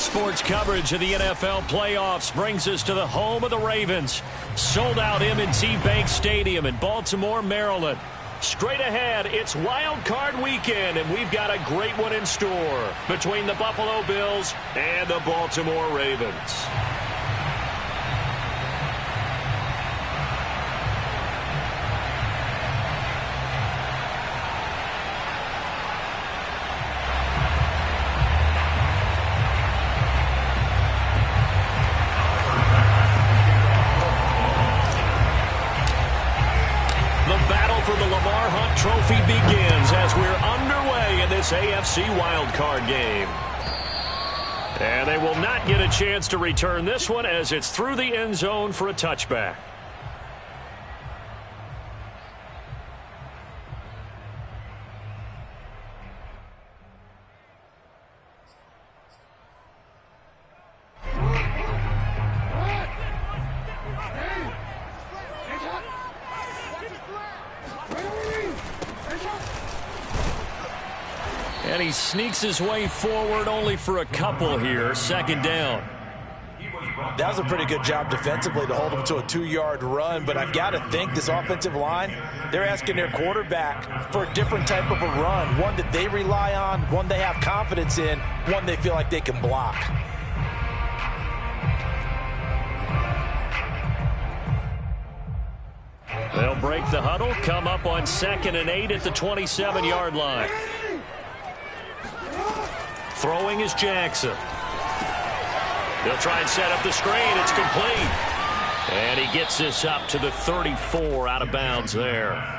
Sports coverage of the NFL playoffs brings us to the home of the Ravens. Sold out M&T Bank Stadium in Baltimore, Maryland. Straight ahead, it's wild card weekend, and we've got a great one in store between the Buffalo Bills and the Baltimore Ravens. Trophy begins as we're underway in this AFC wildcard game. And they will not get a chance to return this one as it's through the end zone for a touchback. And he sneaks his way forward only for a couple here. Second down. That was a pretty good job defensively to hold him to a 2-yard run, but I've got to think this offensive line, they're asking their quarterback for a different type of a run, one that they rely on, one they have confidence in, one they feel like they can block. They'll break the huddle, come up on 2nd and 8 at the 27-yard line. Throwing is Jackson. They'll try and set up the screen. It's complete. And he gets this up to the 34 out of bounds there.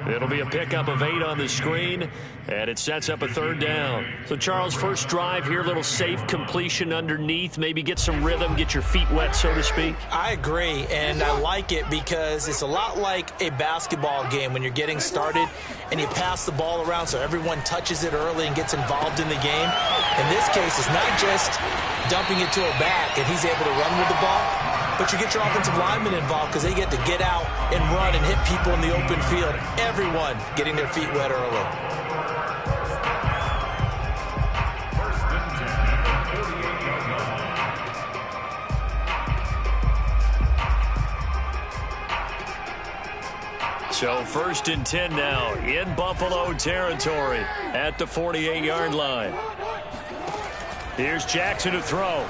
It'll be a pickup of 8 on the screen, and it sets up a 3rd down. So, Charles, first drive here, little safe completion underneath, maybe get some rhythm, get your feet wet, so to speak. I agree, and I like it because it's a lot like a basketball game when you're getting started and you pass the ball around so everyone touches it early and gets involved in the game. In this case, it's not just dumping it to a back and he's able to run with the ball, but you get your offensive linemen involved because they get to get out and run and hit people in the open field. Everyone getting their feet wet early. So 1st and 10 now in Buffalo territory at the 48-yard line. Here's Jackson to throw.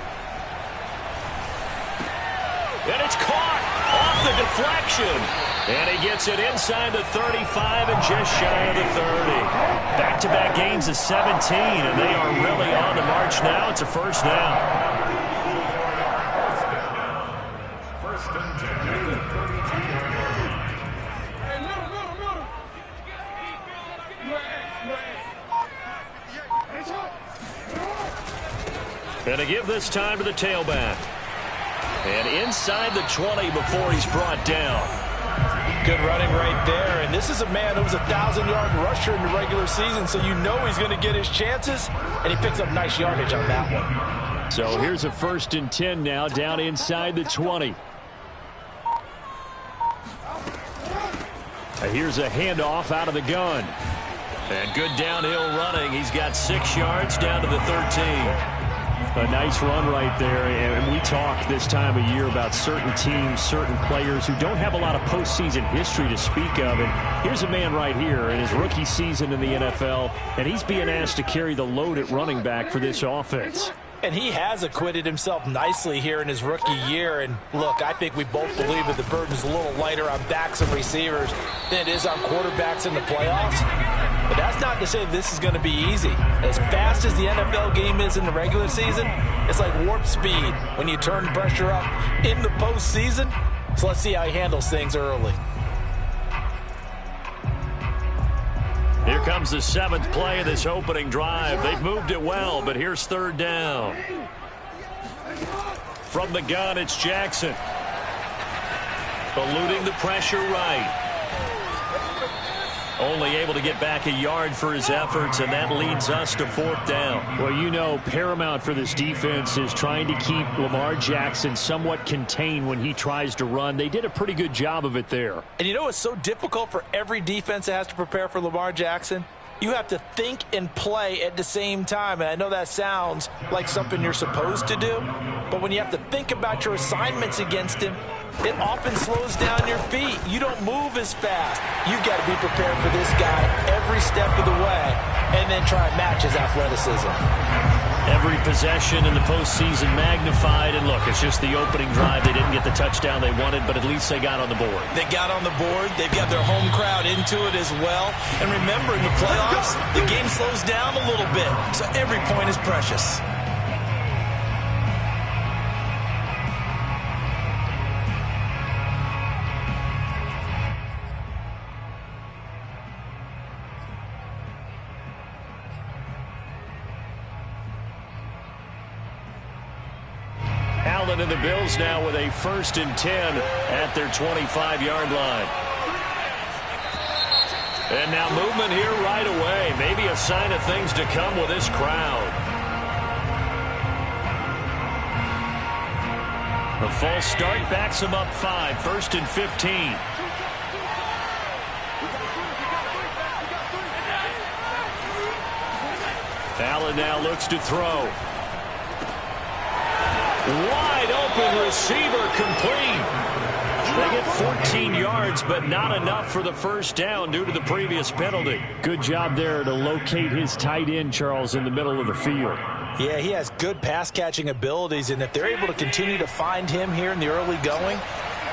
And it's caught off the deflection. And he gets it inside the 35 and just shy of the 30. Back-to-back gains of 17, and they are really on the march now. It's a 1st down. And to give this time to the tailback. And inside the 20 before he's brought down. Good running right there. And this is a man who was a 1,000-yard rusher in the regular season, so you know he's going to get his chances, and he picks up nice yardage on that one. So here's a 1st and 10 now down inside the 20. Here's a handoff out of the gun. And good downhill running. He's got 6 yards down to the 13. A nice run right there, and we talk this time of year about certain teams, certain players who don't have a lot of postseason history to speak of, and here's a man right here in his rookie season in the NFL, and he's being asked to carry the load at running back for this offense. And he has acquitted himself nicely here in his rookie year. And look, I think we both believe that the burden's a little lighter on backs and receivers than it is on quarterbacks in the playoffs. But that's not to say this is going to be easy. As fast as the NFL game is in the regular season, it's like warp speed when you turn pressure up in the postseason. So let's see how he handles things early. Here comes the 7th play of this opening drive. They've moved it well, but here's 3rd down. From the gun, it's Jackson. Eluding the pressure right. Only able to get back a yard for his efforts, and that leads us to 4th down. Well, you know, paramount for this defense is trying to keep Lamar Jackson somewhat contained when he tries to run. They did a pretty good job of it there. And you know it's so difficult for every defense that has to prepare for Lamar Jackson? You have to think and play at the same time. And I know that sounds like something you're supposed to do, but when you have to think about your assignments against him, it often slows down your feet. You don't move as fast. You've got to be prepared for this guy every step of the way and then try and match his athleticism. Every possession in the postseason magnified, and look, it's just the opening drive. They didn't get the touchdown they wanted, but at least they got on the board. They got on the board. They've got their home crowd into it as well. And remember, in the playoffs, the game slows down a little bit, so every point is precious. And the Bills now with a 1st and 10 at their 25-yard line. And now movement here right away. Maybe a sign of things to come with this crowd. A false start backs them up 5. 1st and 15. Allen now looks to throw. Wide open receiver, complete. They get 14 yards, but not enough for the first down due to the previous penalty. Good job there to locate his tight end, Charles, in the middle of the field. Yeah, he has good pass-catching abilities, and if they're able to continue to find him here in the early going,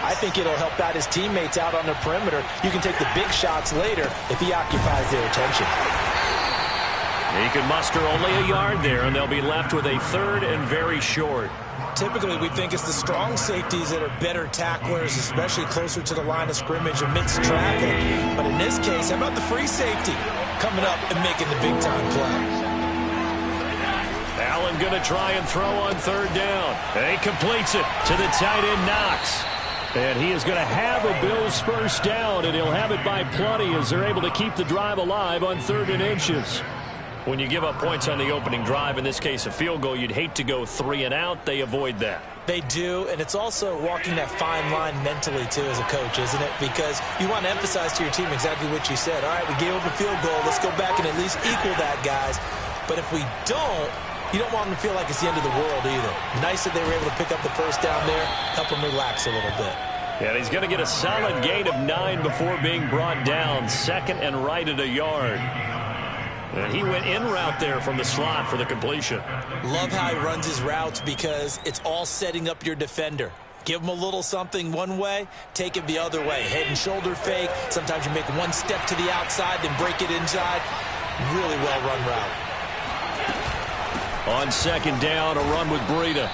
I think it'll help out his teammates out on the perimeter. You can take the big shots later if he occupies their attention. He can muster only a yard there, and they'll be left with a 3rd and very short. Typically, we think it's the strong safeties that are better tacklers, especially closer to the line of scrimmage amidst traffic. But in this case, how about the free safety coming up and making the big-time play? Allen going to try and throw on 3rd down. And he completes it to the tight end, Knox. And he is going to have a Bills first down, and he'll have it by plenty as they're able to keep the drive alive on 3rd and inches. When you give up points on the opening drive, in this case a field goal, you'd hate to go 3 and out. They avoid that. They do, and it's also walking that fine line mentally, too, as a coach, isn't it? Because you want to emphasize to your team exactly what you said. All right, we gave up a field goal. Let's go back and at least equal that, guys. But if we don't, you don't want them to feel like it's the end of the world either. Nice that they were able to pick up the first down there, help them relax a little bit. Yeah, he's going to get a solid gain of 9 before being brought down. 2nd and right at a yard. And he went in route there from the slot for the completion. Love how he runs his routes because it's all setting up your defender. Give him a little something one way, take it the other way. Head and shoulder fake. Sometimes you make one step to the outside, then break it inside. Really well-run route. On 2nd down, a run with Breida.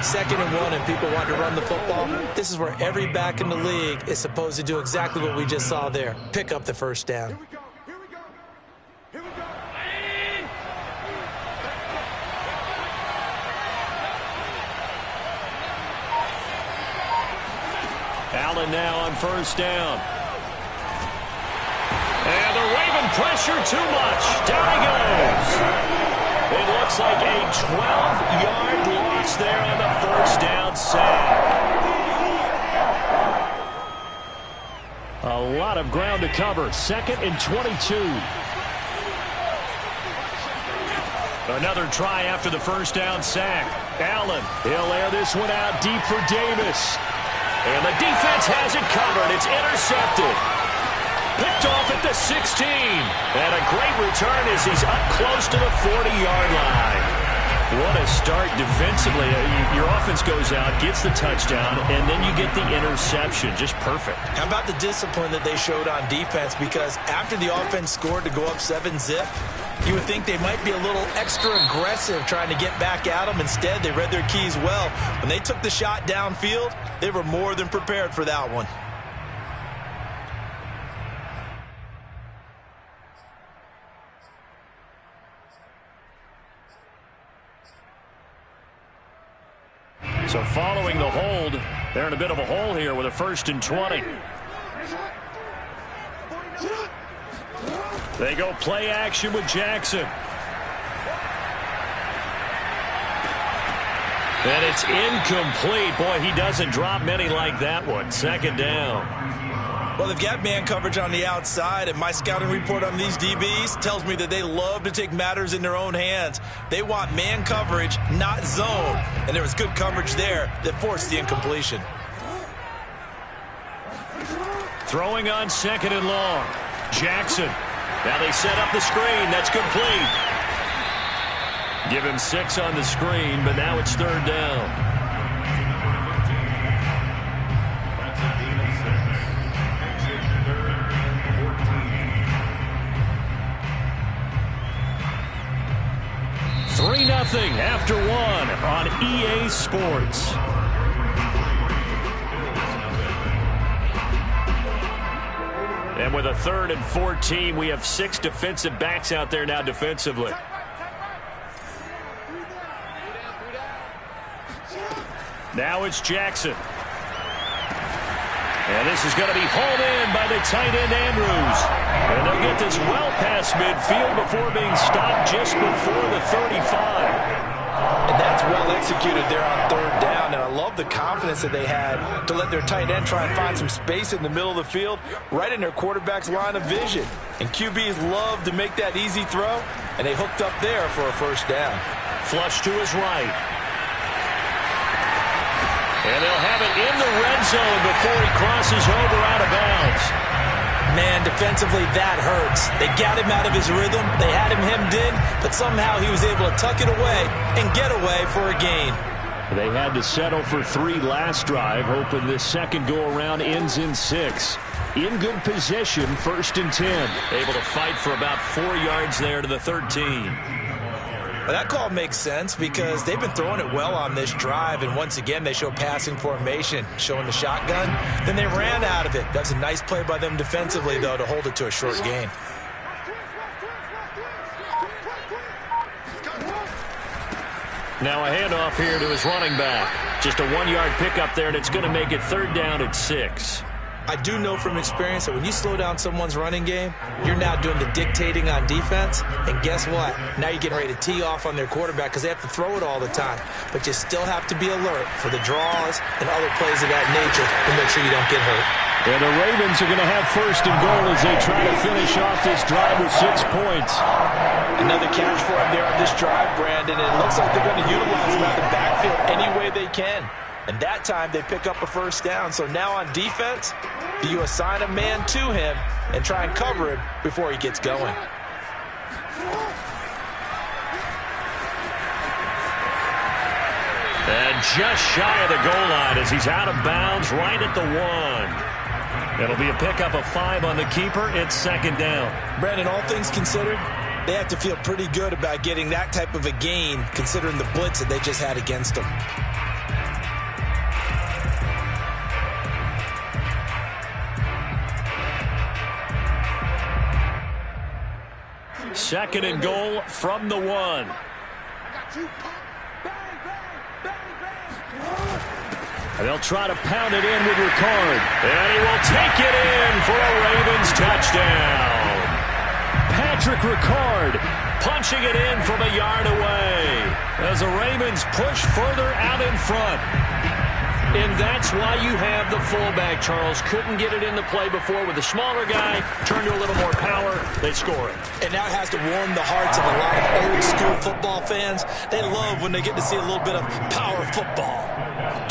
2nd and 1, and people want to run the football. This is where every back in the league is supposed to do exactly what we just saw there. Pick up the first down. Allen now on 1st down. And they're waving pressure too much. Down he goes. It looks like a 12-yard loss there on the 1st down sack. A lot of ground to cover. 2nd and 22. Another try after the 1st down sack. Allen, he'll air this one out deep for Davis. And the defense has it covered. It's intercepted. Picked off at the 16. And a great return as he's up close to the 40-yard line. What a start defensively. Your offense goes out, gets the touchdown, and then you get the interception. Just perfect. How about the discipline that they showed on defense? Because after the offense scored to go up 7-zip, you would think they might be a little extra aggressive trying to get back at them. Instead, they read their keys well. When they took the shot downfield, they were more than prepared for that one. So following the hold, they're in a bit of a hole here with a 1st and 20. They go play action with Jackson. And it's incomplete. Boy, he doesn't drop many like that one. 2nd down. Well, they've got man coverage on the outside, and my scouting report on these DBs tells me that they love to take matters in their own hands. They want man coverage, not zone. And there was good coverage there that forced the incompletion. Throwing on 2nd and long. Jackson. Now they set up the screen. That's complete. Give him 6 on the screen, but now it's 3rd down. Nothing after 1 on EA Sports. And with a 3rd and 14, we have 6 defensive backs out there now defensively. Now it's Jackson. And this is going to be hauled in by the tight end Andrews. And they'll get this well past midfield before being stopped just before the 35. And that's well executed there on 3rd down. And I love the confidence that they had to let their tight end try and find some space in the middle of the field, right in their quarterback's line of vision. And QBs love to make that easy throw, and they hooked up there for a 1st down. Flush to his right. And they'll have it in the red zone before he crosses over out of bounds. Man, defensively, that hurts. They got him out of his rhythm. They had him hemmed in, but somehow he was able to tuck it away and get away for a gain. They had to settle for 3 last drive, hoping this second go-around ends in 6. In good position, 1st and 10. Able to fight for about 4 yards there to the 13. Well, that call makes sense because they've been throwing it well on this drive, and once again they show passing formation, showing the shotgun. Then they ran out of it. That's a nice play by them defensively, though, to hold it to a short gain. Now a handoff here to his running back. Just a 1-yard pickup there, and it's going to make it 3rd down at 6. I do know from experience that when you slow down someone's running game, you're now doing the dictating on defense. And guess what? Now you're getting ready to tee off on their quarterback because they have to throw it all the time. But you still have to be alert for the draws and other plays of that nature to make sure you don't get hurt. And the Ravens are going to have 1st and goal as they try to finish off this drive with 6 points. Another catch for him there on this drive, Brandon. And it looks like they're going to utilize him out of the backfield any way they can. And that time they pick up a 1st down. So now on defense, do you assign a man to him and try and cover him before he gets going? And just shy of the goal line as he's out of bounds right at the 1. It'll be a pickup of 5 on the keeper. It's 2nd down. Brandon, all things considered, they have to feel pretty good about getting that type of a gain considering the blitz that they just had against them. 2nd and goal from the 1. And they'll try to pound it in with Ricard. And he will take it in for a Ravens touchdown. Patrick Ricard punching it in from a yard away as the Ravens push further out in front. And that's why you have the fullback, Charles. Couldn't get it into play before with the smaller guy. Turned to a little more power. They score it. And that has to warm the hearts of a lot of old-school football fans. They love when they get to see a little bit of power football.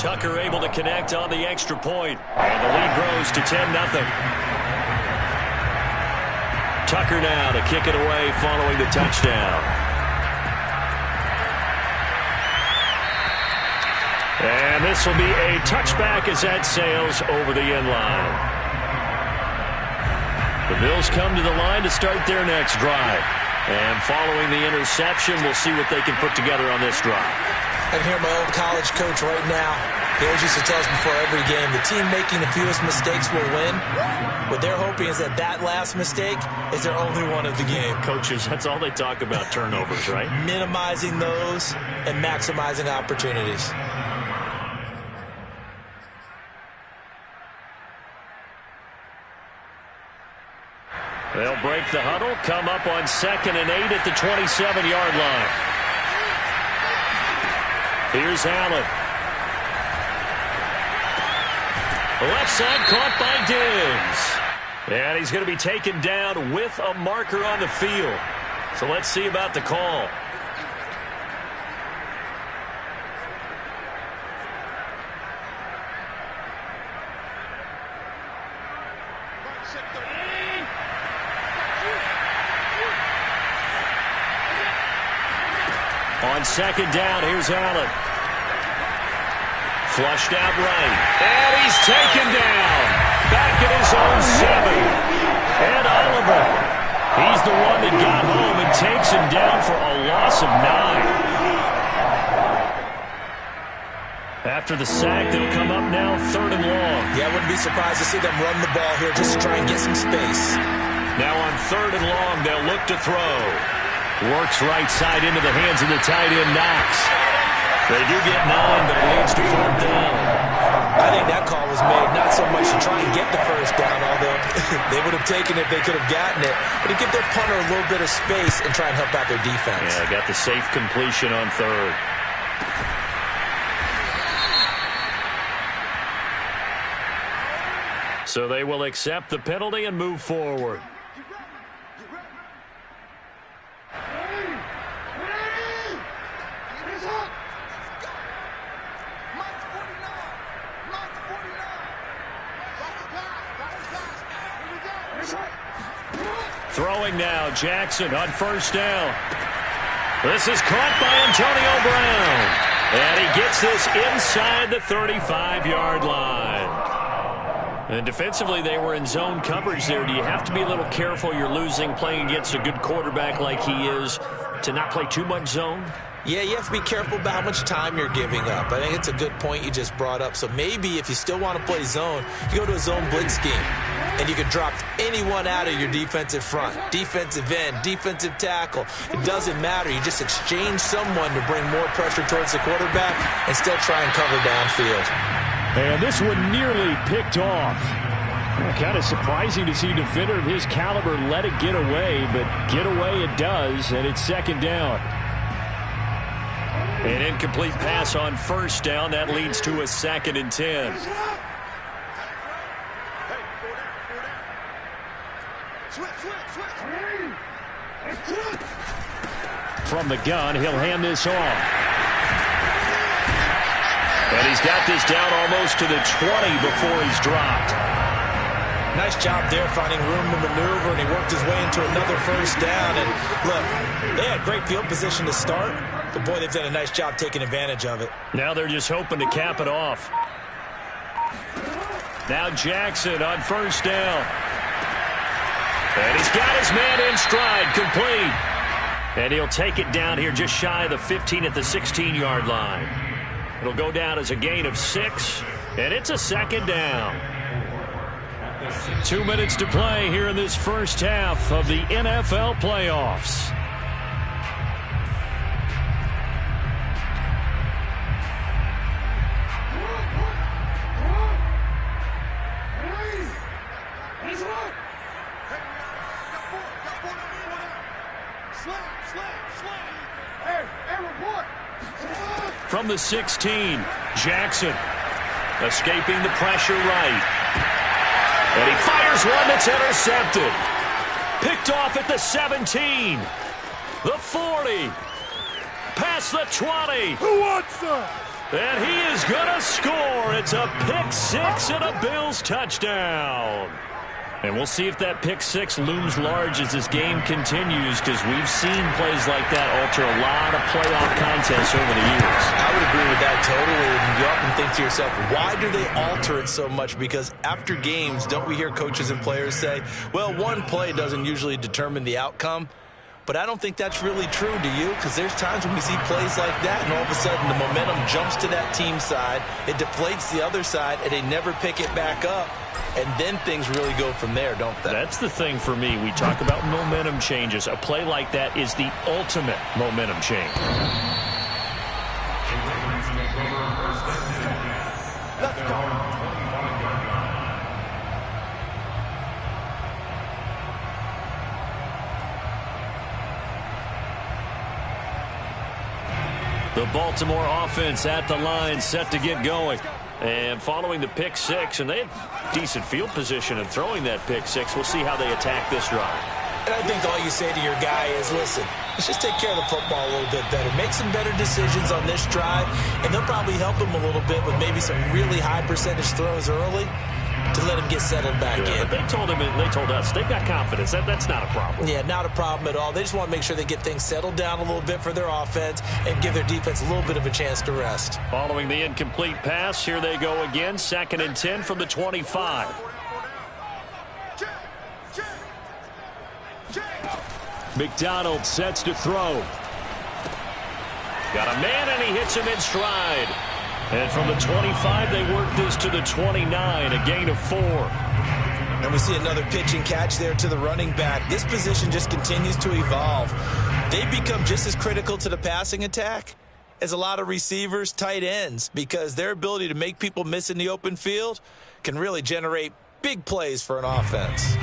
Tucker able to connect on the extra point. And the lead grows to 10-0. Tucker now to kick it away following the touchdown. And this will be a touchback as that sails over the end line. The Bills come to the line to start their next drive. And following the interception, we'll see what they can put together on this drive. I can hear my old college coach right now. He always used to tell us before every game, the team making the fewest mistakes will win. What they're hoping is that that last mistake is their only one of the game. Coaches, that's all they talk about, turnovers, right? Minimizing those and maximizing opportunities. They'll break the huddle, come up on 2nd and 8 at the 27-yard line. Here's Allen. Left side caught by Diggs. And he's going to be taken down with a marker on the field. So let's see about the call. On second down, here's Allen. Flushed out right. And he's taken down. Back at his own 7. And Oliver, he's the one that got home and takes him down for a loss of 9. After the sack, they'll come up now 3rd and long. Yeah, I wouldn't be surprised to see them run the ball here just to try and get some space. Now on 3rd and long, they'll look to throw. Works right side into the hands of the tight end, Knox. They do get 9, but it leads to 4th down. I think that call was made not so much to try and get the first down, although they would have taken it if they could have gotten it, but to give their punter a little bit of space and try and help out their defense. Yeah, got the safe completion on 3rd. So they will accept the penalty and move forward. Throwing now, Jackson on 1st down. This is caught by Antonio Brown. And he gets this inside the 35-yard line. And defensively, they were in zone coverage there. Do you have to be a little careful? You're losing, playing against a good quarterback like he is, to not play too much zone? Yeah, you have to be careful about how much time you're giving up. I think it's a good point you just brought up. So maybe if you still want to play zone, you go to a zone blitz scheme. And you can drop anyone out of your defensive front. Defensive end, defensive tackle. It doesn't matter. You just exchange someone to bring more pressure towards the quarterback and still try and cover downfield. And this one nearly picked off. Kind of surprising to see a defender of his caliber let it get away, but get away it does, and it's 2nd down. An incomplete pass on 1st down. That leads to a 2nd and 10. From the gun, he'll hand this off. And he's got this down almost to the 20 before he's dropped. Nice job there finding room to maneuver, and he worked his way into another 1st down. And look, they had great field position to start, but boy, they've done a nice job taking advantage of it. Now they're just hoping to cap it off. Now Jackson on 1st down. And he's got his man in stride, complete. And he'll take it down here just shy of the 15 at the 16-yard line. It'll go down as a gain of 6, and it's a 2nd down. 2 minutes to play here in this first half of the NFL playoffs. From the 16, Jackson escaping the pressure right. And he fires one that's intercepted. Picked off at the 17. The 40. Past the 20. Who wants some? And he is going to score. It's a pick 6 and a Bills touchdown. And we'll see if that pick 6 looms large as this game continues, because we've seen plays like that alter a lot of playoff contests over the years. I would agree with that totally. And you often think to yourself, why do they alter it so much? Because after games, don't we hear coaches and players say, well, one play doesn't usually determine the outcome? But I don't think that's really true, do you? Because there's times when we see plays like that, and all of a sudden the momentum jumps to that team side, it deflates the other side, and they never pick it back up. And then things really go from there, don't they? That's the thing for me. We talk about momentum changes. A play like that is the ultimate momentum change. Let's go. The Baltimore offense at the line, set to get going. And following the pick six, and they had decent field position in throwing that pick six. We'll see how they attack this drive. And I think all you say to your guy is, listen, let's just take care of the football a little bit better. Make some better decisions on this drive, and they'll probably help him a little bit with maybe some really high percentage throws early to let him get settled back in. They told him, and they told us, they've got confidence. That's not a problem. Yeah, not a problem at all. They just want to make sure they get things settled down a little bit for their offense and give their defense a little bit of a chance to rest. Following the incomplete pass, here they go again. 2nd and 10 from the 25. McDonald sets to throw. Got a man, and he hits him in stride. And from the 25, they work this to the 29, a gain of 4. And we see another pitch and catch there to the running back. This position just continues to evolve. They become just as critical to the passing attack as a lot of receivers, tight ends, because their ability to make people miss in the open field can really generate big plays for an offense.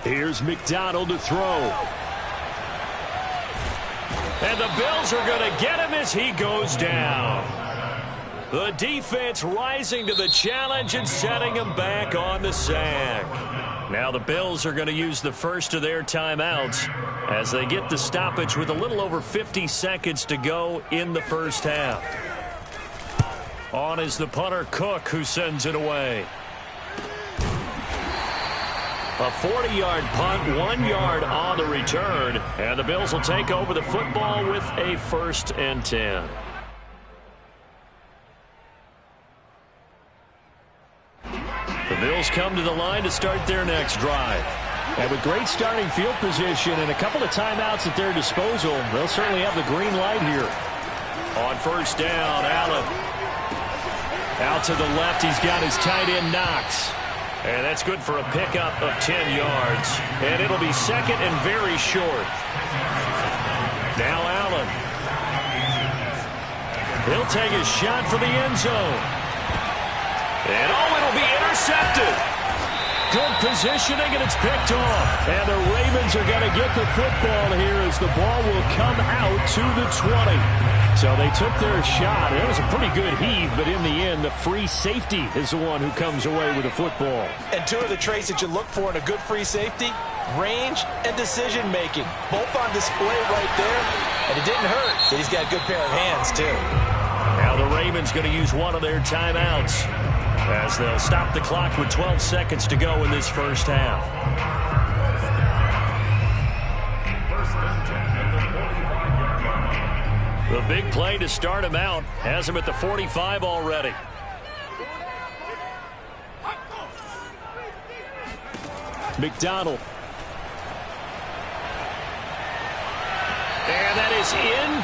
Here's McDonald to throw. And the Bills are going to get him as he goes down. The defense rising to the challenge and setting him back on the sack. Now the Bills are going to use the first of their timeouts as they get the stoppage with a little over 50 seconds to go in the first half. On is the punter, Cook, who sends it away. A 40-yard punt, 1 yard on the return, and the Bills will take over the football with a 1st and 10. The Bills come to the line to start their next drive. And with great starting field position and a couple of timeouts at their disposal, they'll certainly have the green light here. On 1st down, Allen. Out to the left, he's got his tight end, Knox. And that's good for a pickup of 10 yards. And it'll be 2nd and very short. Now Allen. He'll take his shot for the end zone. And it'll be intercepted. Good positioning, and it's picked off. And the Ravens are going to get the football here as the ball will come out to the 20. So they took their shot. It was a pretty good heave, but in the end, the free safety is the one who comes away with the football. And two of the traits that you look for in a good free safety, range and decision-making. Both on display right there, and it didn't hurt that he's got a good pair of hands, too. Now the Ravens going to use one of their timeouts as they'll stop the clock with 12 seconds to go in this first half. The big play to start him out has him at the 45 already. McDonald. And that is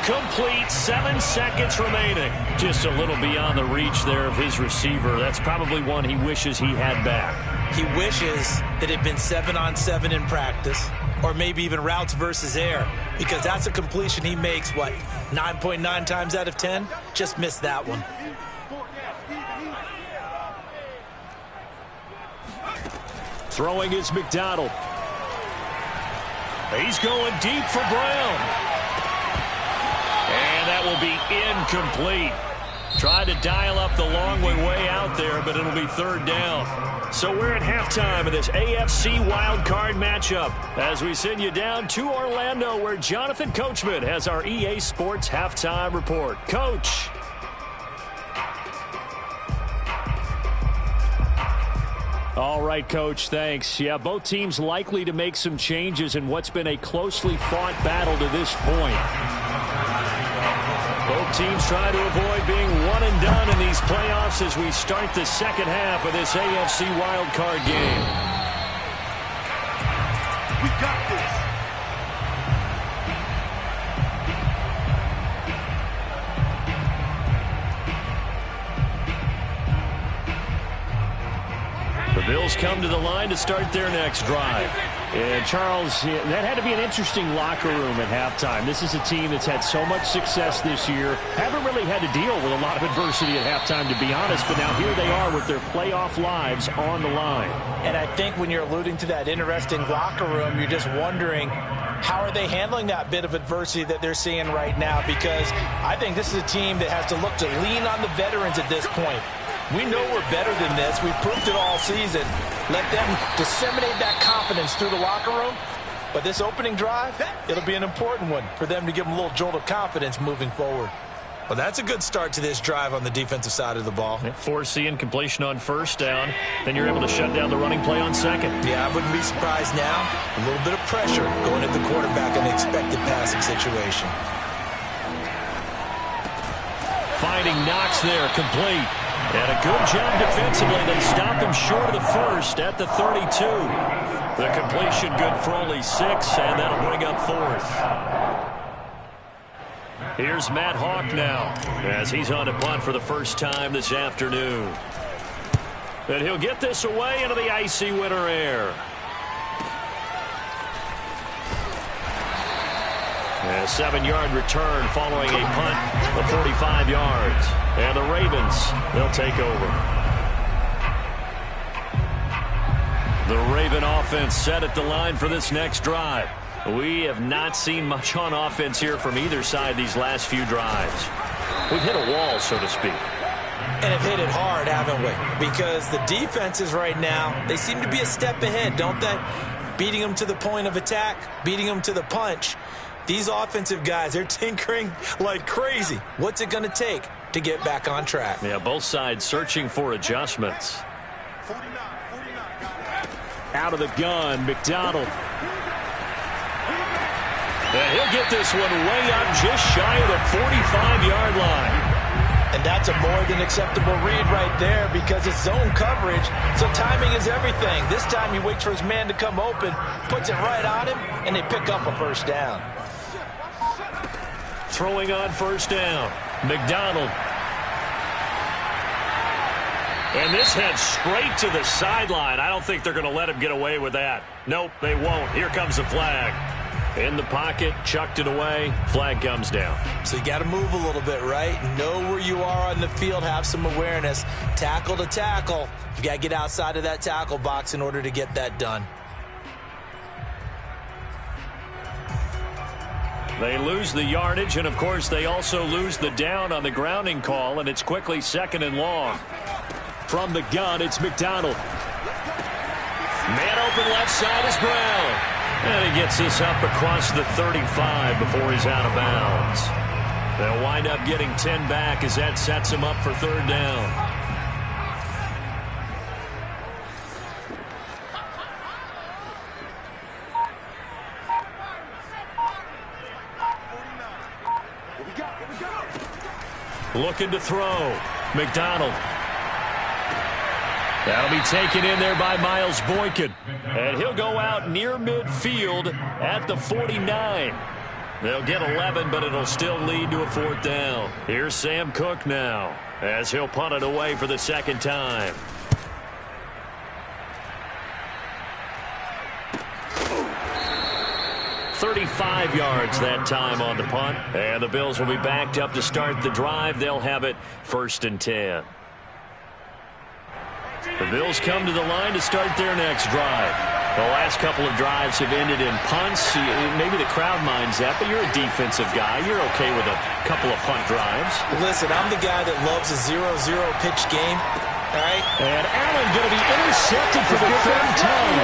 incomplete. 7 seconds remaining. Just a little beyond the reach there of his receiver. That's probably one he wishes he had back. He wishes it had been 7-on-7 in practice, or maybe even routes versus air, because that's a completion he makes, 9.9 times out of 10? Just missed that one. Throwing is McDonald. He's going deep for Brown. And that will be incomplete. Tried to dial up the long way out there, but it'll be 3rd down. So we're at halftime of this AFC wildcard matchup as we send you down to Orlando, where Jonathan Coachman has our EA Sports halftime report. Coach. All right, Coach, thanks. Yeah, both teams likely to make some changes in what's been a closely fought battle to this point. Both teams try to avoid being one and done in these playoffs as we start the second half of this AFC wildcard game. We got this. The Bills come to the line to start their next drive. And Charles, that had to be an interesting locker room at halftime. This is a team that's had so much success this year. Haven't really had to deal with a lot of adversity at halftime, to be honest. But now here they are with their playoff lives on the line. And I think when you're alluding to that interesting locker room, you're just wondering, how are they handling that bit of adversity that they're seeing right now? Because I think this is a team that has to look to lean on the veterans at this point. We know we're better than this. We've proved it all season. Let them disseminate that confidence through the locker room. But this opening drive, it'll be an important one for them to give them a little jolt of confidence moving forward. Well, that's a good start to this drive on the defensive side of the ball. Forcing completion on first down. Then you're able to shut down the running play on second. Yeah, I wouldn't be surprised now. A little bit of pressure going at the quarterback in an expected passing situation. Finding Knox there, complete. And a good job defensively. They stopped him short of the first at the 32. The completion good for only 6, and that'll bring up fourth. Here's Matt Hawk now as he's on to punt for the first time this afternoon. And he'll get this away into the icy winter air. And a 7-yard return following a punt of 45 yards. And the Ravens, they'll take over. The Raven offense set at the line for this next drive. We have not seen much on offense here from either side these last few drives. We've hit a wall, so to speak. And have hit it hard, haven't we? Because the defenses right now, they seem to be a step ahead, don't they? Beating them to the point of attack, beating them to the punch. These offensive guys, they're tinkering like crazy. What's it going to take to get back on track? Yeah, both sides searching for adjustments. Out of the gun, McDonald. And he'll get this one way up just shy of the 45-yard line. And that's a more than acceptable read right there because it's zone coverage, so timing is everything. This time he waits for his man to come open, puts it right on him, and they pick up a first down. Throwing on first down, McDonald. And this heads straight to the sideline. I don't think they're going to let him get away with that. Nope, they won't. Here comes the flag. In the pocket, chucked it away, flag comes down. So you got to move a little bit, right? Know where you are on the field, have some awareness. Tackle to tackle. You got to get outside of that tackle box in order to get that done. They lose the yardage, and of course they also lose the down on the grounding call, and it's quickly 2nd and long. From the gun, it's McDonald. Man open left side is Brown. And he gets this up across the 35 before he's out of bounds. They'll wind up getting 10 back as that sets him up for 3rd down. Looking to throw. McDonald. That'll be taken in there by Miles Boykin. And he'll go out near midfield at the 49. They'll get 11, but it'll still lead to a 4th down. Here's Sam Cook now as he'll punt it away for the 2nd time. "35 yards that time on the punt. And the Bills will be backed up to start the drive. They'll have it 1st and 10. The Bills come to the line to start their next drive. The last couple of drives have ended in punts. Maybe the crowd minds that, but you're a defensive guy. You're okay with a couple of punt drives. Listen, I'm the guy that loves a 0-0 pitch game. All right? And Allen going to be intercepted for the 3rd time.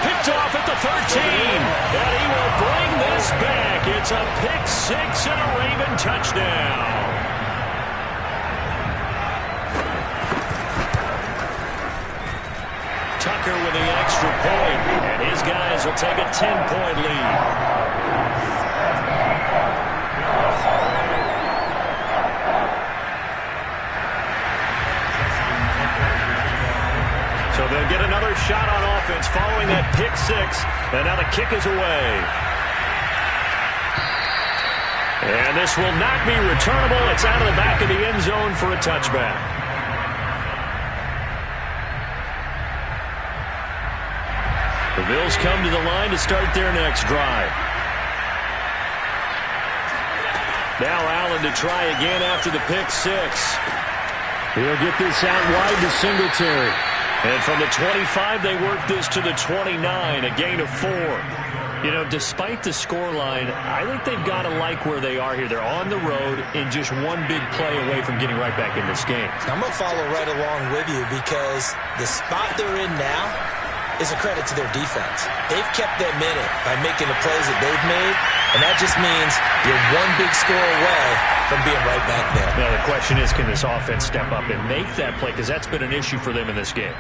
Picked off at the 13. And he will bring this back. It's a pick 6 and a Raven touchdown. Tucker with the extra point, and his guys will take a 10-point lead. So they'll get another shot on offense following that pick 6, and now the kick is away. And this will not be returnable. It's out of the back of the end zone for a touchback. The Bills come to the line to start their next drive. Now Allen to try again after the pick six. He'll get this out wide to Singletary. And from the 25, they work this to the 29, a gain of 4. You know, despite the scoreline, I think they've got to like where they are here. They're on the road and just one big play away from getting right back in this game. I'm going to follow right along with you because the spot they're in now is a credit to their defense. They've kept them in it by making the plays that they've made, and that just means you're one big score away from being right back there. Now, the question is, can this offense step up and make that play? Because that's been an issue for them in this game.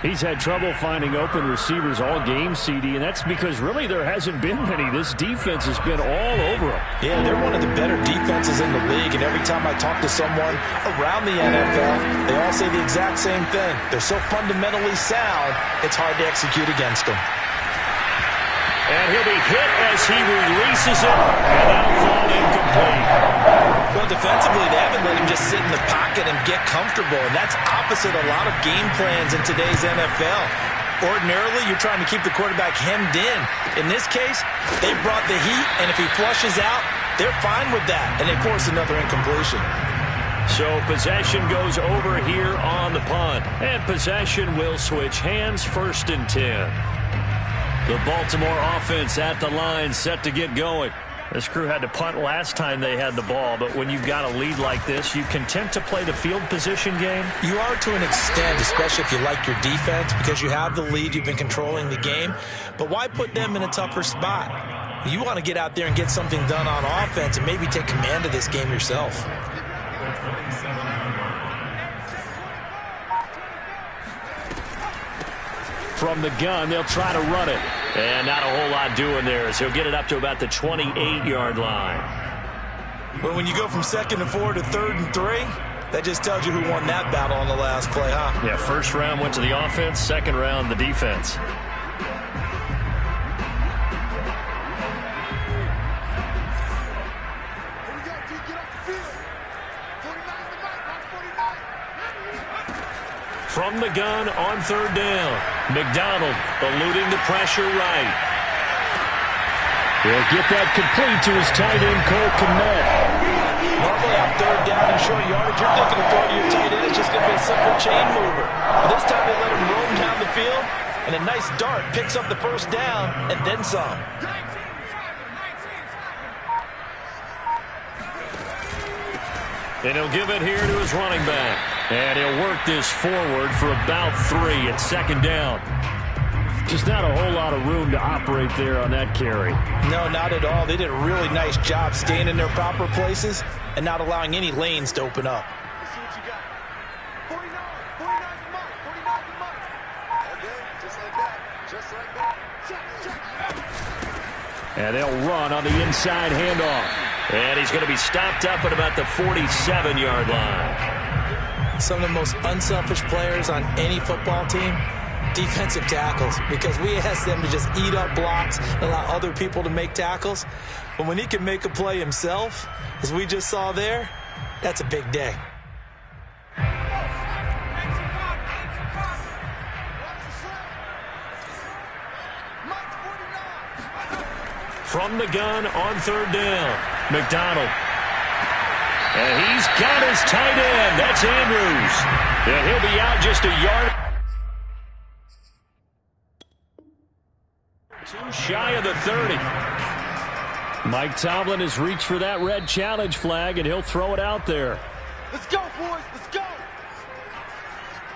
He's had trouble finding open receivers all game, CD, and that's because really there hasn't been many. This defense has been all over him. Yeah, they're one of the better defenses in the league, and every time I talk to someone around the NFL, they all say the exact same thing. They're so fundamentally sound, it's hard to execute against them. And he'll be hit as he releases it, and that'll fall incomplete. Well, defensively, they haven't let him just sit in the pocket and get comfortable, and that's opposite a lot of game plans in today's NFL. Ordinarily, you're trying to keep the quarterback hemmed in. In this case, they brought the heat, and if he flushes out, they're fine with that, and they force another incompletion. So possession goes over here on the punt, and possession will switch hands, 1st and 10. The Baltimore offense at the line, set to get going. This crew had to punt last time they had the ball, but when you've got a lead like this, you content to play the field position game? You are to an extent, especially if you like your defense, because you have the lead, you've been controlling the game. But why put them in a tougher spot? You want to get out there and get something done on offense and maybe take command of this game yourself. From the gun, they'll try to run it. And not a whole lot doing there, so he'll get it up to about the 28-yard line. Well, when you go from 2nd and 4 to 3rd and 3, that just tells you who won that battle on the last play, huh? Yeah, first round went to the offense, second round the defense. From the gun on 3rd down. McDonald eluding the pressure right. He'll get that complete to his tight end, Cole Kmet. Normally on 3rd down and short yardage, you're thinking of throwing your tight end. It's just going to be a simple chain mover. But this time they let him roam down the field, and a nice dart picks up the 1st down and then some. And he'll give it here to his running back. And he'll work this forward for about 3 at 2nd down. Just not a whole lot of room to operate there on that carry. No, not at all. They did a really nice job staying in their proper places and not allowing any lanes to open up. Let's see what you got. 49 the mark, 49 the mark. Okay, just like that, just like that. Check. And they'll run on the inside handoff. And he's going to be stopped up at about the 47-yard line. Some of the most unselfish players on any football team, defensive tackles, because we ask them to just eat up blocks and allow other people to make tackles. But when he can make a play himself, as we just saw there, that's a big day. From the gun on 3rd down, McDonald. And he's got his tight end. That's Andrews. And he'll be out just a yard. Too shy of the 30. Mike Tomlin has reached for that red challenge flag, and he'll throw it out there. Let's go, boys. Let's go.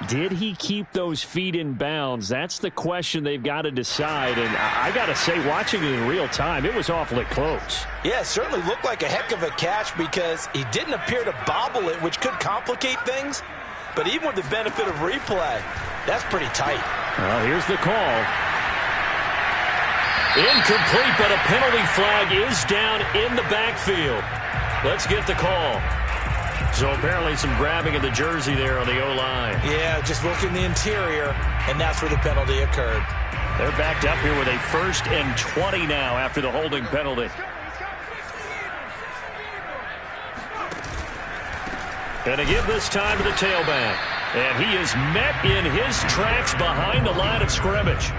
Did he keep those feet in bounds? That's the question they've got to decide. And I got to say, watching it in real time, it was awfully close. Yeah, it certainly looked like a heck of a catch because he didn't appear to bobble it, which could complicate things. But even with the benefit of replay, that's pretty tight. Well, here's the call. Incomplete, but a penalty flag is down in the backfield. Let's get the call. So apparently some grabbing of the jersey there on the O-line. Yeah, just look in the interior, and that's where the penalty occurred. They're backed up here with a 1st and 20 now after the holding penalty. And to give this time to the tailback. And he is met in his tracks behind the line of scrimmage.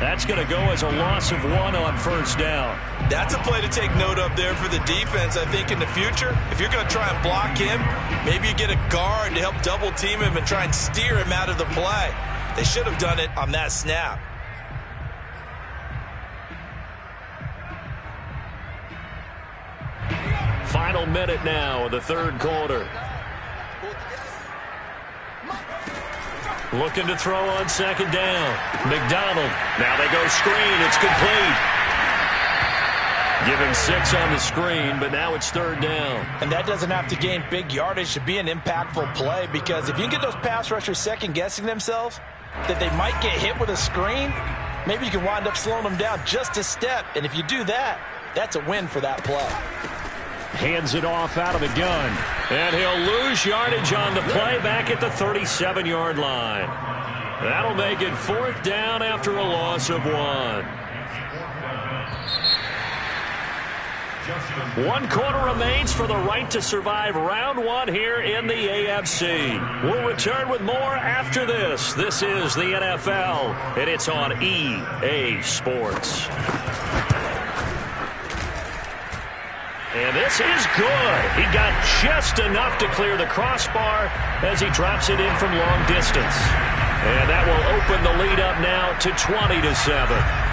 That's going to go as a loss of 1 on first down. That's a play to take note of there for the defense. I think in the future, if you're going to try and block him, maybe you get a guard to help double team him and try and steer him out of the play. They should have done it on that snap. Final minute now of the third quarter. Looking to throw on second down. McDonald. Now they go screen. It's complete. Give him 6 on the screen, but now it's third down. And that doesn't have to gain big yardage to be an impactful play, because if you can get those pass rushers second-guessing themselves that they might get hit with a screen, maybe you can wind up slowing them down just a step. And if you do that, that's a win for that play. Hands it off out of the gun. And he'll lose yardage on the play back at the 37-yard line. That'll make it fourth down after a loss of 1. 1 quarter remains for the right to survive round 1 here in the AFC. We'll return with more after this. This is the NFL, and it's on EA Sports. And this is good. He got just enough to clear the crossbar as he drops it in from long distance. And that will open the lead up now to 20-7.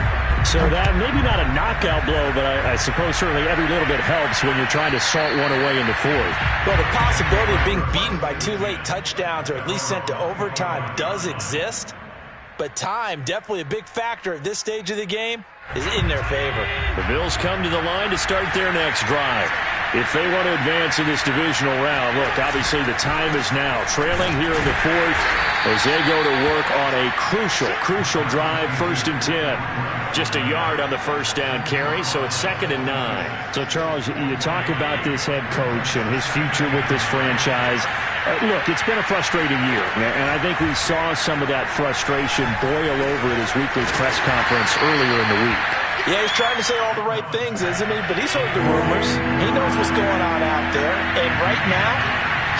So that maybe not a knockout blow, but I suppose certainly every little bit helps when you're trying to salt one away in the fourth. Well, the possibility of being beaten by 2 late touchdowns or at least sent to overtime does exist. But time, definitely a big factor at this stage of the game, is in their favor. The Bills come to the line to start their next drive. If they want to advance in this divisional round, look, obviously the time is now. Trailing here in the fourth as they go to work on a crucial drive, 1st and 10. Just a yard on the first down carry, so it's 2nd and 9. So, Charles, you talk about this head coach and his future with this franchise. Look, it's been a frustrating year, and I think we saw some of that frustration boil over at his weekly press conference earlier in the week. Yeah, he's trying to say all the right things, isn't he? But he's heard the rumors. He knows what's going on out there. And right now,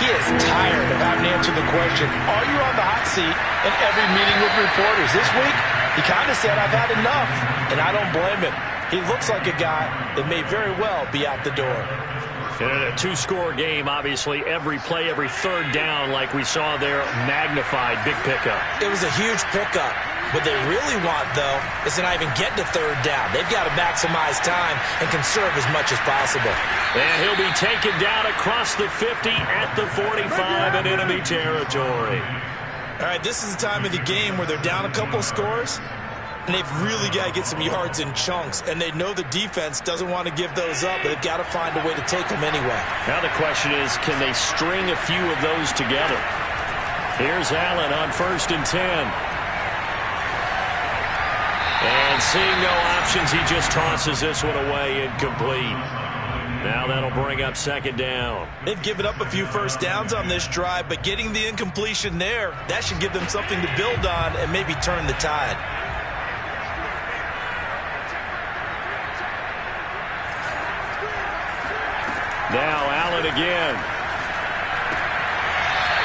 he is tired of having to answer the question, are you on the hot seat in every meeting with reporters? This week, he kind of said, I've had enough. And I don't blame him. He looks like a guy that may very well be out the door. And in a 2-score game, obviously, every play, every third down, like we saw there, magnified, big pickup. It was a huge pickup. What they really want, though, is to not even get to third down. They've got to maximize time and conserve as much as possible. And he'll be taken down across the 50 at the 45 in enemy territory. All right, this is the time of the game where they're down a couple of scores, and they've really got to get some yards in chunks. And they know the defense doesn't want to give those up, but they've got to find a way to take them anyway. Now the question is, can they string a few of those together? Here's Allen on 1st and 10. And seeing no options, he just tosses this one away incomplete. Now that'll bring up 2nd down. They've given up a few first downs on this drive, but getting the incompletion there, that should give them something to build on and maybe turn the tide. Now Allen again.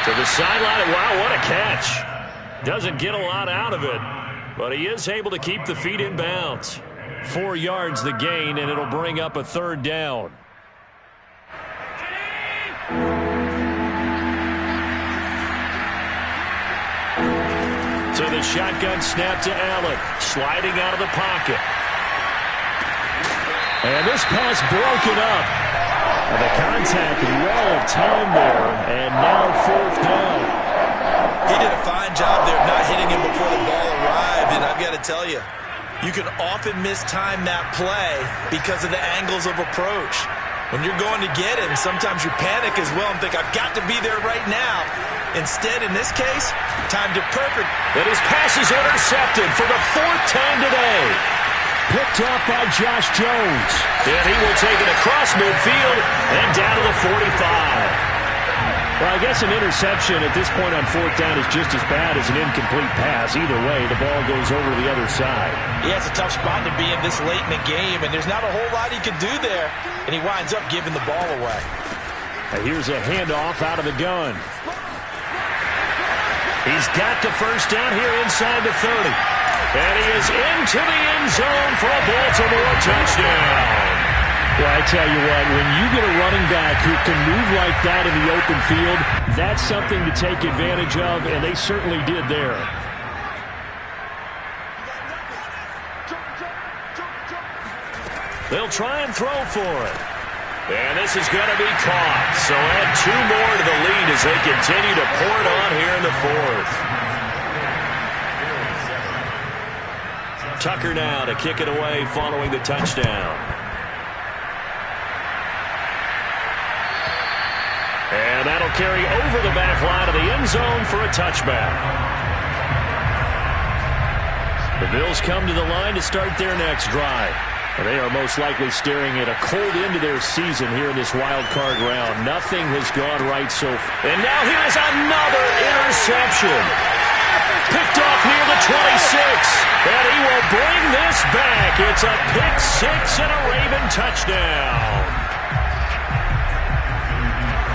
To the sideline. Wow, what a catch. Doesn't get a lot out of it, but he is able to keep the feet in bounds. 4 yards the gain, and it'll bring up a 3rd down. So the shotgun snap to Allen, sliding out of the pocket. And this pass broken up. The contact well timed there, and now 4th down. He did a fine job there not hitting him before the ball arrived, and I've got to tell you, you can often mistime that play because of the angles of approach. When you're going to get him, sometimes you panic as well and think, I've got to be there right now. Instead, in this case, timed it perfect. And his pass is intercepted for the 4th time today. Picked off by Josh Jones. And he will take it across midfield and down to the 45. Well, I guess an interception at this point on 4th down is just as bad as an incomplete pass. Either way, the ball goes over to the other side. Yeah, it's a tough spot to be in this late in the game, and there's not a whole lot he can do there, and he winds up giving the ball away. Now here's a handoff out of the gun. He's got the 1st down here inside the 30. And he is into the end zone for a Baltimore touchdown. Well, I tell you what, when you get a running back who can move like that in the open field, that's something to take advantage of, and they certainly did there. They'll try and throw for it. And this is going to be caught. So add 2 more to the lead as they continue to pour it on here in the 4th. Tucker now to kick it away following the touchdown. And that'll carry over the back line of the end zone for a touchback. The Bills come to the line to start their next drive. They are most likely staring at a cold end to their season here in this wild card round. Nothing has gone right so far. And now here's another interception. Picked off near the 26. And he will bring this back. It's a pick 6 and a Raven touchdown.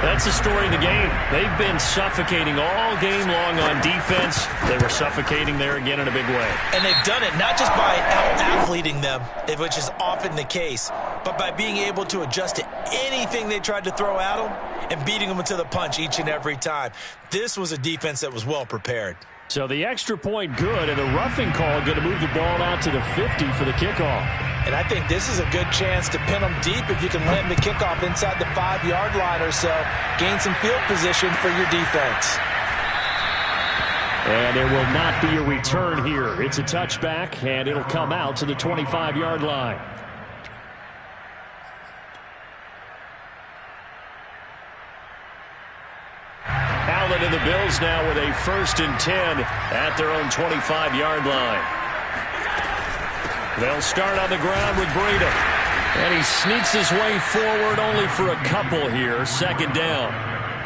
That's the story of the game. They've been suffocating all game long on defense. They were suffocating there again in a big way. And they've done it not just by out-athleting them, which is often the case, but by being able to adjust to anything they tried to throw at them and beating them to the punch each and every time. This was a defense that was well prepared. So the extra point good, and the roughing call going to move the ball out to the 50 for the kickoff. And I think this is a good chance to pin them deep if you can land the kickoff inside the 5-yard line or so. Gain some field position for your defense. And there will not be a return here. It's a touchback, and it'll come out to the 25-yard line. Allen and the Bills now with a 1st and 10 at their own 25-yard line. They'll start on the ground with Breida. And he sneaks his way forward only for a couple here. 2nd down.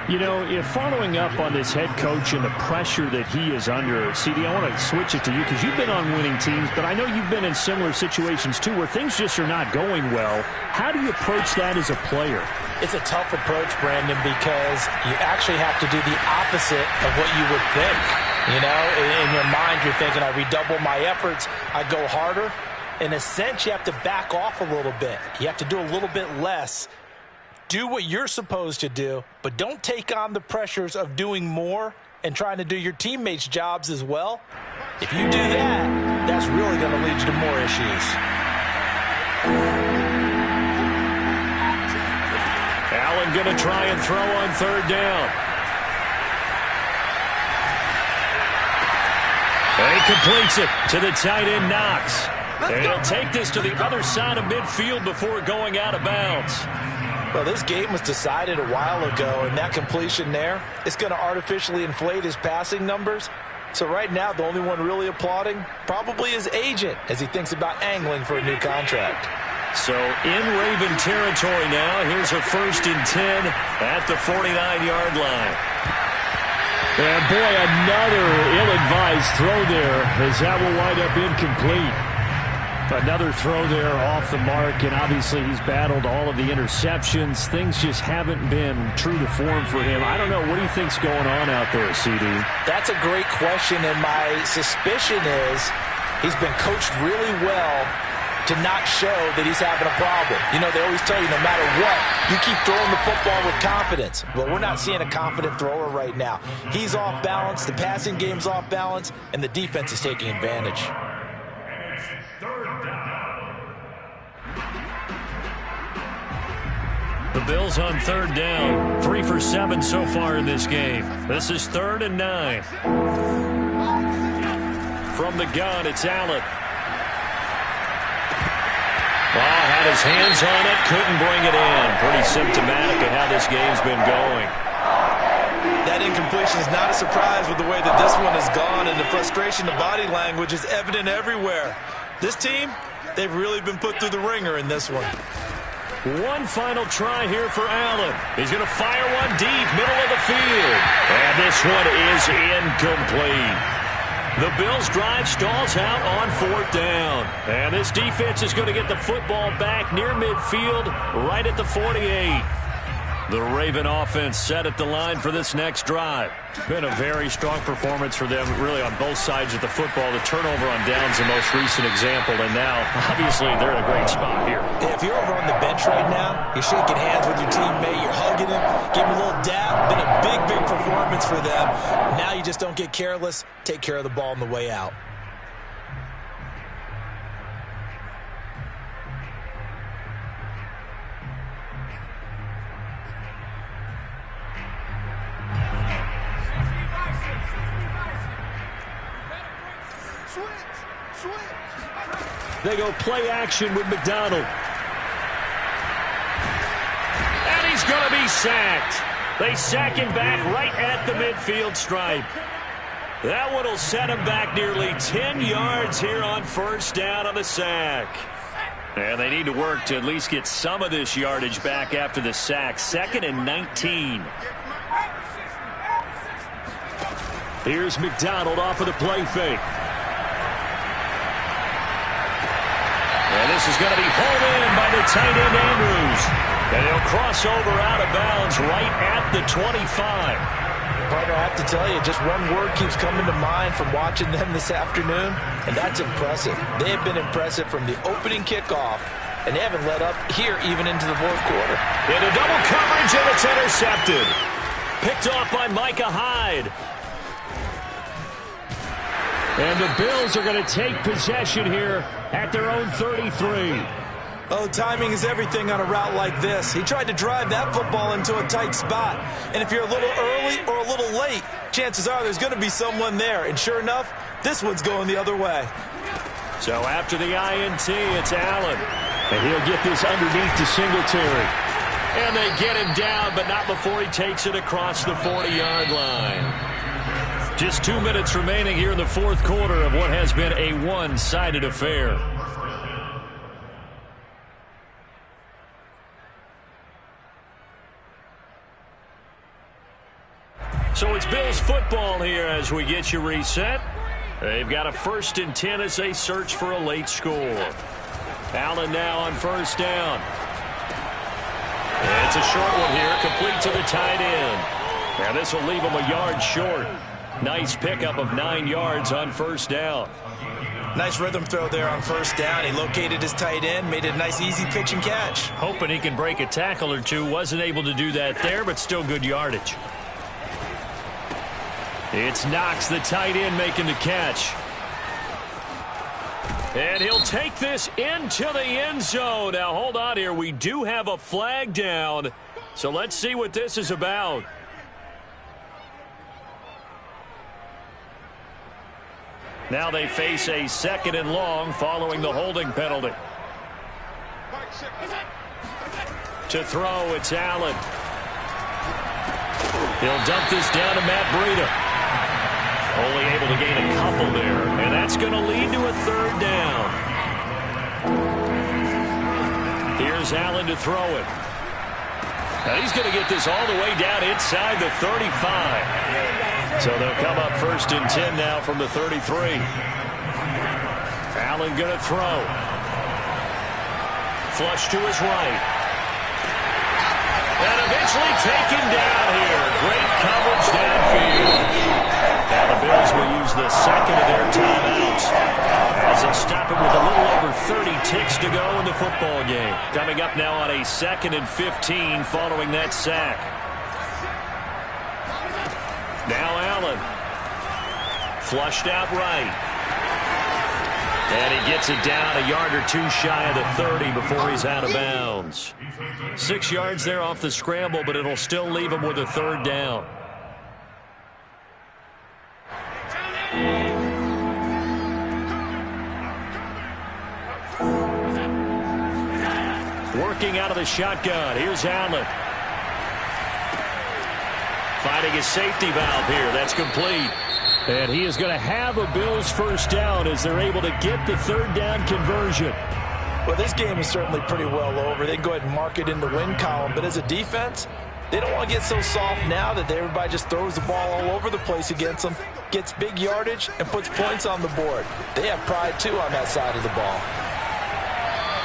You know, if following up on this head coach and the pressure that he is under, CD, I want to switch it to you because you've been on winning teams, but I know you've been in similar situations too where things just are not going well. How do you approach that as a player? It's a tough approach, Brandon, because you actually have to do the opposite of what you would think. You know, in your mind, you're thinking, I redouble my efforts, I go harder. In a sense, you have to back off a little bit. You have to do a little bit less. Do what you're supposed to do, but don't take on the pressures of doing more and trying to do your teammates' jobs as well. If you do that, that's really going to lead you to more issues. Allen going to try and throw on 3rd down. And he completes it to the tight end, Knox. And he'll take this to the other side of midfield before going out of bounds. Well, this game was decided a while ago, and that completion there, it's going to artificially inflate his passing numbers. So right now, the only one really applauding probably his agent as he thinks about angling for a new contract. So in Raven territory now, here's a 1st and 10 at the 49-yard line. And boy, another ill-advised throw there as that will wind up incomplete. Another throw there off the mark, and obviously he's battled all of the interceptions. Things just haven't been true to form for him. I don't know. What do you think's going on out there, CD? That's a great question, and my suspicion is he's been coached really well to not show that he's having a problem. You know, they always tell you no matter what, you keep throwing the football with confidence. But we're not seeing a confident thrower right now. He's off balance, the passing game's off balance, and the defense is taking advantage. The Bills on 3rd down. 3 for 7 so far in this game. This is 3rd and 9. From the gun, it's Allen. Had his hands on it, couldn't bring it in. Pretty symptomatic of how this game's been going. That incompletion is not a surprise with the way that this one has gone, and the frustration, the body language is evident everywhere. This team, they've really been put through the ringer in this one. One final try here for Allen. He's going to fire one deep, middle of the field. And this one is incomplete. The Bills' drive stalls out on 4th down. And this defense is going to get the football back near midfield, right at the 48. The Raven offense set at the line for this next drive. Been a very strong performance for them, really, on both sides of the football. The turnover on downs, the most recent example, and now, obviously, they're in a great spot here. Yeah, if you're over on the bench right now, you're shaking hands with your teammate, you're hugging him, giving him a little dab. Been a big, big performance for them. Now you just don't get careless. Take care of the ball on the way out. They go play action with McDonald. And he's going to be sacked. They sack him back right at the midfield stripe. That one will set him back nearly 10 yards here on first down on the sack. And they need to work to at least get some of this yardage back after the sack. 2nd and 19. Here's McDonald off of the play fake. And this is going to be hauled in by the tight end Andrews. And he'll cross over out of bounds right at the 25. Partner, I have to tell you, just one word keeps coming to mind from watching them this afternoon, and that's impressive. They have been impressive from the opening kickoff, and they haven't let up here even into the fourth quarter. Into double coverage, and it's intercepted. Picked off by Micah Hyde. And the Bills are going to take possession here at their own 33. Oh, timing is everything on a route like this. He tried to drive that football into a tight spot. And if you're a little early or a little late, chances are there's going to be someone there. And sure enough, this one's going the other way. So after the INT, it's Allen. And he'll get this underneath to Singletary. And they get him down, but not before he takes it across the 40-yard line. Just 2 minutes remaining here in the fourth quarter of what has been a one-sided affair. So it's Bills football here as we get you reset. They've got a 1st and 10 as they search for a late score. Allen now on first down. It's a short one here, complete to the tight end. Now this will leave him a yard short. Nice pickup of 9 yards on first down. Nice rhythm throw there on first down. He located his tight end, made it a nice easy pitch and catch. Hoping he can break a tackle or two. Wasn't able to do that there, but still good yardage. It's Knox, the tight end, making the catch. And he'll take this into the end zone. Now, hold on here. We do have a flag down. So let's see what this is about. Now they face a 2nd and long following the holding penalty. To throw, it's Allen. He'll dump this down to Matt Breida. Only able to gain a couple there, and that's going to lead to a 3rd down. Here's Allen to throw it. Now he's going to get this all the way down inside the 35. So they'll come up 1st and 10 now from the 33. Allen going to throw. Flush to his right. And eventually taken down here. Great coverage downfield. Now the Bills will use the 2nd of their timeouts as they stop it with a little over 30 ticks to go in the football game. Coming up now on a 2nd and 15 following that sack. Now Allen. Flushed out right. And he gets it down a yard or two shy of the 30 before he's out of bounds. 6 yards there off the scramble, but it'll still leave him with a 3rd down. Working out of the shotgun. Here's Allen. Finding his safety valve here. That's complete. And he is going to have a Bills 1st down as they're able to get the 3rd down conversion. Well, this game is certainly pretty well over. They can go ahead and mark it in the win column. But as a defense, they don't want to get so soft now that everybody just throws the ball all over the place against them, gets big yardage, and puts points on the board. They have pride, too, on that side of the ball.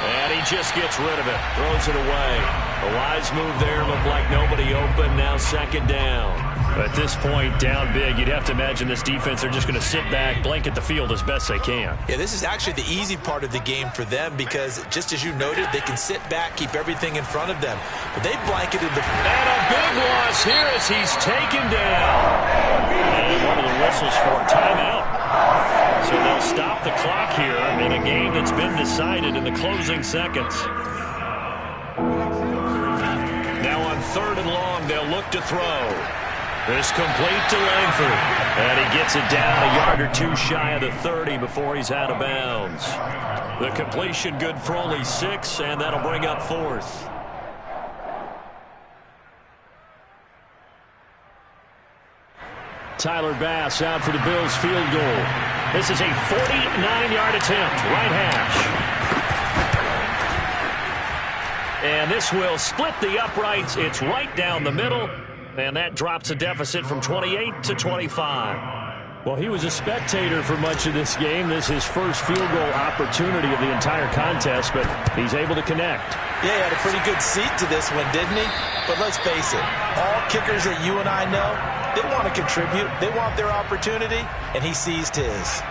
And he just gets rid of it. Throws it away. A wise move there. Looked like nobody open. Now second down. At this point, down big, you'd have to imagine this defense are just going to sit back, blanket the field as best they can. Yeah, this is actually the easy part of the game for them because, just as you noted, they can sit back, keep everything in front of them. But they blanketed the... And a big loss here as he's taken down. And one of the whistles for a timeout. So they'll stop the clock here in a game that's been decided in the closing seconds. Now on 3rd and long, they'll look to throw. This complete to Langford. And he gets it down a yard or two shy of the 30 before he's out of bounds. The completion good for only 6, and that'll bring up 4th. Tyler Bass out for the Bills field goal. This is a 49-yard attempt, right hash. And this will split the uprights. It's right down the middle. And that drops a deficit from 28 to 25. Well, he was a spectator for much of this game. This is his first field goal opportunity of the entire contest, but he's able to connect. Yeah, he had a pretty good seat to this one, didn't he? But let's face it, all kickers that you and I know, they want to contribute. They want their opportunity, and he seized his.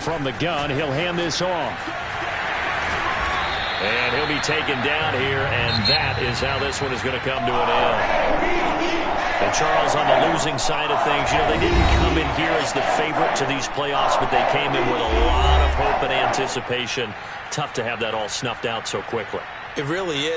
From the gun, he'll hand this off. And he'll be taken down here, and that is how this one is going to come to an end. And Charles, on the losing side of things, you know, they didn't come in here as the favorite to these playoffs, but they came in with a lot of hope and anticipation. Tough to have that all snuffed out so quickly. It really is.